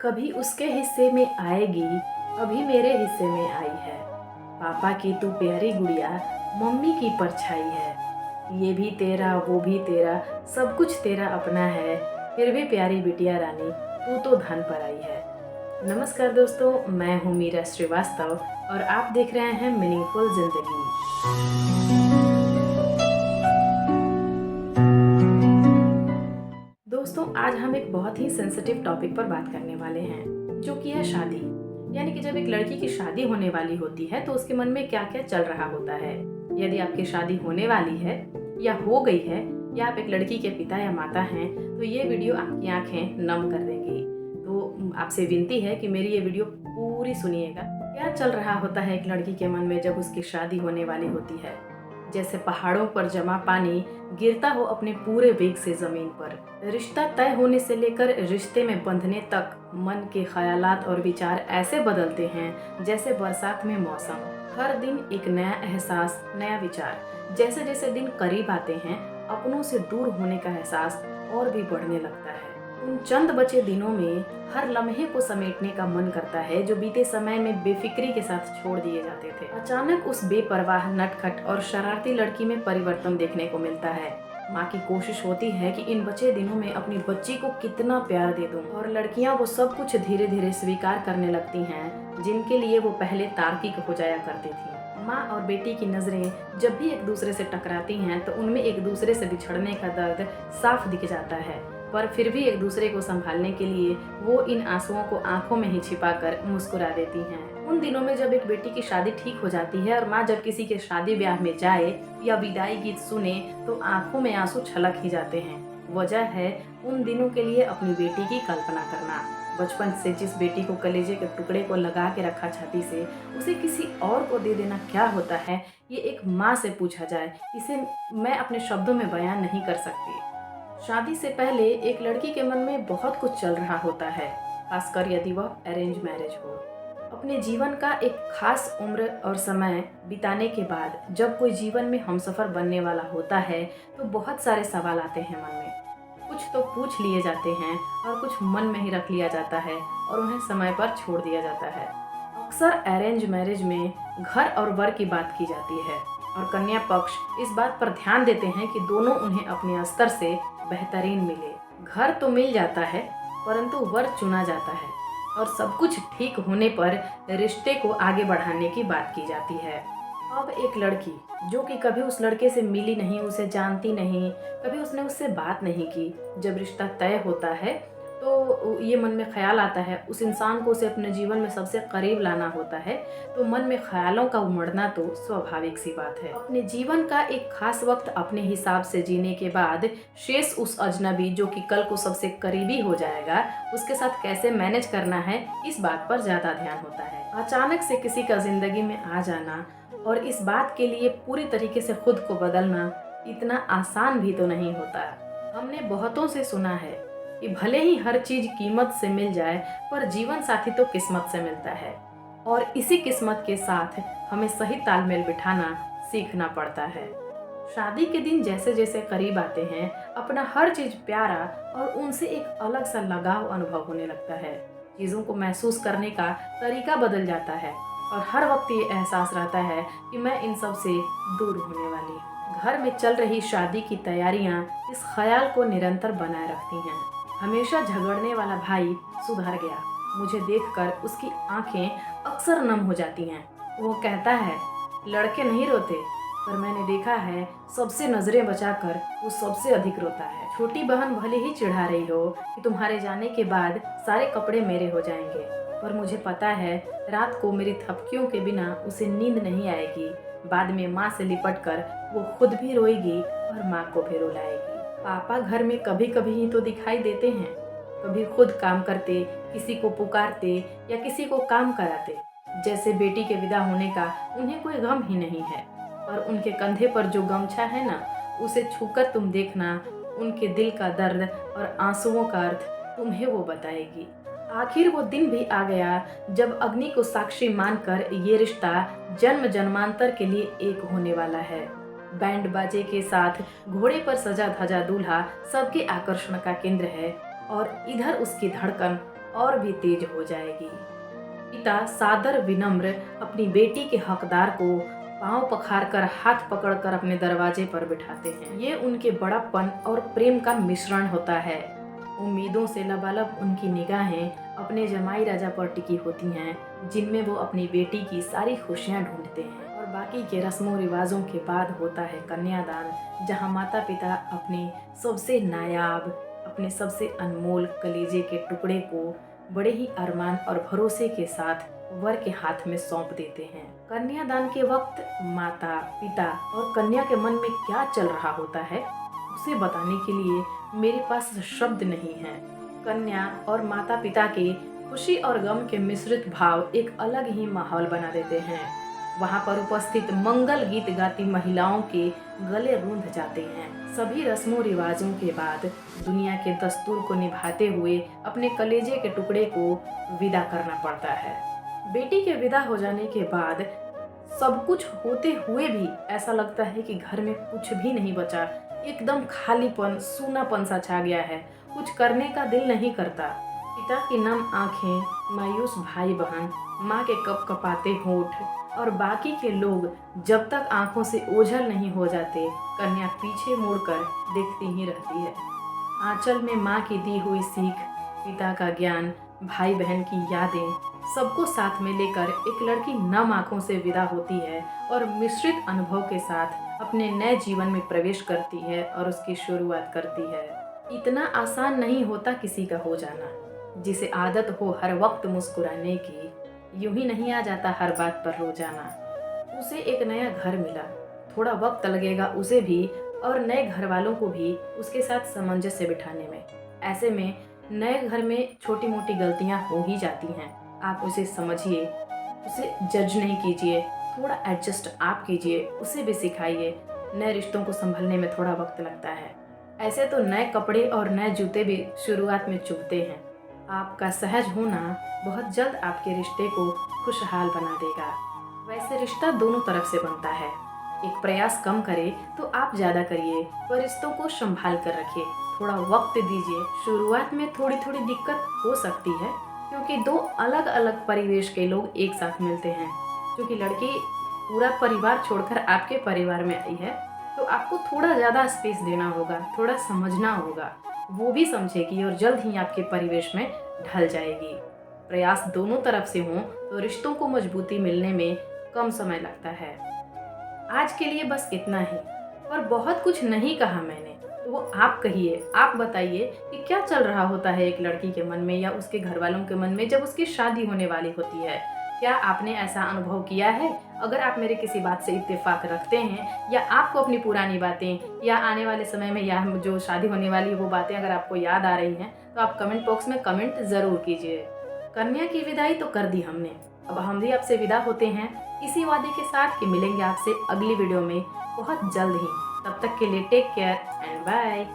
कभी उसके हिस्से में आएगी, अभी मेरे हिस्से में आई है। पापा की तू प्यारी गुड़िया, मम्मी की परछाई है। ये भी तेरा, वो भी तेरा, सब कुछ तेरा अपना है। फिर भी प्यारी बिटिया रानी, तू तो धन पर आई है। नमस्कार दोस्तों, मैं हूँ मीरा श्रीवास्तव और आप देख रहे हैं मीनिंगफुल जिंदगी। दोस्तों, आज हम एक बहुत ही सेंसिटिव टॉपिक पर बात करने वाले हैं, जो कि है शादी। यानी कि जब एक लड़की की शादी होने वाली होती है तो उसके मन में क्या क्या चल रहा होता है। यदि आपकी शादी होने वाली है या हो गई है, या आप एक लड़की के पिता या माता हैं, तो ये वीडियो आपकी आंखें नम कर देंगी। तो आपसे विनती है कि मेरी ये वीडियो पूरी सुनिएगा। क्या चल रहा होता है एक लड़की के मन में जब उसकी शादी होने वाली होती है। जैसे पहाड़ों पर जमा पानी गिरता हो अपने पूरे वेग से जमीन पर। रिश्ता तय होने से लेकर रिश्ते में बंधने तक मन के ख्यालात और विचार ऐसे बदलते हैं जैसे बरसात में मौसम। हर दिन एक नया एहसास, नया विचार। जैसे जैसे दिन करीब आते हैं, अपनों से दूर होने का एहसास और भी बढ़ने लगता है। उन चंद बचे दिनों में हर लम्हे को समेटने का मन करता है जो बीते समय में बेफिक्री के साथ छोड़ दिए जाते थे। अचानक उस बेपरवाह, नटखट और शरारती लड़की में परिवर्तन देखने को मिलता है। माँ की कोशिश होती है कि इन बचे दिनों में अपनी बच्ची को कितना प्यार दे दूं, और लड़कियां वो सब कुछ धीरे धीरे स्वीकार करने लगती हैं जिनके लिए वो पहले तार्किक हो जाया करती थी। माँ और बेटी की नजरें जब भी एक दूसरे से टकराती हैं तो उनमें एक दूसरे से बिछड़ने का दर्द साफ दिख जाता है, पर फिर भी एक दूसरे को संभालने के लिए वो इन आंसुओं को आंखों में ही छिपाकर मुस्कुरा देती हैं। उन दिनों में जब एक बेटी की शादी ठीक हो जाती है और माँ जब किसी के शादी ब्याह में जाए या विदाई गीत सुने तो आंखों में आंसू छलक ही जाते हैं। वजह है उन दिनों के लिए अपनी बेटी की कल्पना करना। बचपन से जिस बेटी को कलेजे के टुकड़े को लगा के रखा छाती से, उसे किसी और को दे देना क्या होता है, ये एक माँ से पूछा जाए, इसे मैं अपने शब्दों में बयान नहीं कर सकती। शादी से पहले एक लड़की के मन में बहुत कुछ चल रहा होता है, खासकर यदि वह अरेंज मैरिज हो। अपने जीवन का एक खास उम्र और समय बिताने के बाद जब कोई जीवन में हमसफर बनने वाला होता है तो बहुत सारे सवाल आते हैं मन में। कुछ तो पूछ लिए जाते हैं और कुछ मन में ही रख लिया जाता है और उन्हें समय पर छोड़ दिया जाता है। अक्सर अरेंज मैरिज में घर और वर की बात की जाती है और कन्या पक्ष इस बात पर ध्यान देते हैं कि दोनों उन्हें अपने स्तर से बेहतरीन मिले। घर तो मिल जाता है परंतु वर चुना जाता है और सब कुछ ठीक होने पर रिश्ते को आगे बढ़ाने की बात की जाती है। अब एक लड़की जो कि कभी उस लड़के से मिली नहीं, उसे जानती नहीं, कभी उसने उससे बात नहीं की, जब रिश्ता तय होता है तो ये मन में ख्याल आता है उस इंसान को उसे अपने जीवन में सबसे करीब लाना होता है, तो मन में ख्यालों का उमड़ना तो स्वाभाविक सी बात है। अपने जीवन का एक खास वक्त अपने हिसाब से जीने के बाद शेष उस अजनबी जो कि कल को सबसे करीबी हो जाएगा, उसके साथ कैसे मैनेज करना है, इस बात पर ज्यादा ध्यान होता है। अचानक से किसी का जिंदगी में आ जाना और इस बात के लिए पूरी तरीके से खुद को बदलना इतना आसान भी तो नहीं होता। हमने बहुतों से सुना है कि भले ही हर चीज कीमत से मिल जाए, पर जीवन साथी तो किस्मत से मिलता है, और इसी किस्मत के साथ हमें सही तालमेल बिठाना सीखना पड़ता है। शादी के दिन जैसे जैसे करीब आते हैं, अपना हर चीज प्यारा और उनसे एक अलग सा लगाव अनुभव होने लगता है। चीजों को महसूस करने का तरीका बदल जाता है और हर वक्त ये एहसास रहता है कि मैं इन सब से दूर होने वाली हूँ। घर में चल रही शादी की तैयारियां इस ख्याल को निरंतर बनाए रखती हैं। हमेशा झगड़ने वाला भाई सुधर गया, मुझे देखकर उसकी आंखें अक्सर नम हो जाती हैं। वो कहता है, लड़के नहीं रोते, पर मैंने देखा है सबसे नजरें बचाकर वो सबसे अधिक रोता है। छोटी बहन भले ही चिढ़ा रही हो कि तुम्हारे जाने के बाद सारे कपड़े मेरे हो जाएंगे, पर मुझे पता है रात को मेरी थपकियों के बिना उसे नींद नहीं आएगी। बाद में माँ से लिपट कर वो खुद भी रोएगी और माँ को भी रुलाएगी। पापा घर में कभी कभी ही तो दिखाई देते हैं, कभी खुद काम करते, किसी को पुकारते या किसी को काम कराते। जैसे बेटी के विदा होने का उन्हें कोई गम ही नहीं है, और उनके कंधे पर जो गमछा है ना, उसे छूकर तुम देखना, उनके दिल का दर्द और आंसुओं का अर्थ तुम्हें वो बताएगी। आखिर वो दिन भी आ गया जब अग्नि को साक्षी मानकर ये रिश्ता जन्म जन्मांतर के लिए एक होने वाला है। बैंड बाजे के साथ घोड़े पर सजा धजा दूल्हा सबके आकर्षण का केंद्र है, और इधर उसकी धड़कन और भी तेज हो जाएगी। पिता सादर विनम्र अपनी बेटी के हकदार को पांव पखारकर हाथ पकड़कर अपने दरवाजे पर बिठाते हैं। ये उनके बड़प्पन और प्रेम का मिश्रण होता है। उम्मीदों से लबालब उनकी निगाहें अपने जमाई राजा पर टिकी होती हैं, जिनमें वो अपनी बेटी की सारी खुशियां ढूंढते हैं। और बाकी के रस्मों रिवाजों के बाद होता है कन्यादान, जहां माता पिता अपने सबसे नायाब, अपने सबसे अनमोल कलेजे के टुकड़े को बड़े ही अरमान और भरोसे के साथ वर के हाथ में सौंप देते हैं। कन्यादान के वक्त माता पिता और कन्या के मन में क्या चल रहा होता है, उसे बताने के लिए मेरे पास शब्द नहीं है। कन्या और माता पिता के खुशी और गम के मिश्रित भाव एक अलग ही माहौल बना देते हैं। वहाँ पर उपस्थित मंगल गीत गाती महिलाओं के गले रूंध जाते हैं। सभी रस्मों रिवाजों के बाद दुनिया के दस्तूर को निभाते हुए अपने कलेजे के टुकड़े को विदा करना पड़ता है। बेटी के विदा हो जाने के बाद सब कुछ होते हुए भी ऐसा लगता है कि घर में कुछ भी नहीं बचा, एकदम खालीपन, सूनापन सा छा गया है। कुछ करने का दिल नहीं करता। पिता की नम आंखें, मायूस भाई बहन, माँ के कपकपाते होंठ और बाकी के लोग जब तक आंखों से ओझल नहीं हो जाते, कन्या पीछे मुड़कर देखती ही रहती है। आंचल में माँ की दी हुई सीख, पिता का ज्ञान, भाई बहन की यादें, सबको साथ में लेकर एक लड़की नम आंखों से विदा होती है और मिश्रित अनुभव के साथ अपने नए जीवन में प्रवेश करती है और उसकी शुरुआत करती है। इतना आसान नहीं होता किसी का हो जाना। जिसे आदत हो हर वक्त मुस्कुराने की, यूं ही नहीं आ जाता हर बात पर रो जाना। उसे एक नया घर मिला, थोड़ा वक्त लगेगा उसे भी और नए घर वालों को भी उसके साथ सामंजस्य बिठाने में। ऐसे में नए घर में छोटी मोटी गलतियां हो ही जाती हैं। आप उसे समझिए, उसे जज नहीं कीजिए, थोड़ा एडजस्ट आप कीजिए, उसे भी सिखाइए। नए रिश्तों को संभलने में थोड़ा वक्त लगता है। ऐसे तो नए कपड़े और नए जूते भी शुरुआत में चुभते हैं। आपका सहज होना बहुत जल्द आपके रिश्ते को खुशहाल बना देगा। वैसे रिश्ता दोनों तरफ से बनता है। एक प्रयास कम करे तो आप ज़्यादा करिए, पर रिश्तों को संभाल कर रखिए, थोड़ा वक्त दीजिए। शुरुआत में थोड़ी थोड़ी दिक्कत हो सकती है, क्योंकि दो अलग अलग परिवेश के लोग एक साथ मिलते हैं। क्योंकि लड़की पूरा परिवार छोड़कर आपके परिवार में आई है, तो आपको थोड़ा ज़्यादा स्पेस देना होगा, थोड़ा समझना होगा। वो भी समझेगी और जल्द ही आपके परिवेश में ढल जाएगी। प्रयास दोनों तरफ से हों तो रिश्तों को मजबूती मिलने में कम समय लगता है। आज के लिए बस इतना ही, पर बहुत कुछ नहीं कहा मैंने, तो वो आप कहिए, आप बताइए कि क्या चल रहा होता है एक लड़की के मन में या उसके घर वालों के मन में जब उसकी शादी होने वाली होती है। क्या आपने ऐसा अनुभव किया है? अगर आप मेरे किसी बात से इत्तेफाक रखते हैं या आपको अपनी पुरानी बातें या आने वाले समय में या जो शादी होने वाली वो बातें अगर आपको याद आ रही हैं, तो आप कमेंट बॉक्स में कमेंट ज़रूर कीजिए। कन्या की विदाई तो कर दी हमने, अब हम भी आपसे विदा होते हैं इसी वादे के साथ कि मिलेंगे आपसे अगली वीडियो में बहुत जल्द ही। तब तक के लिए टेक केयर एंड बाय।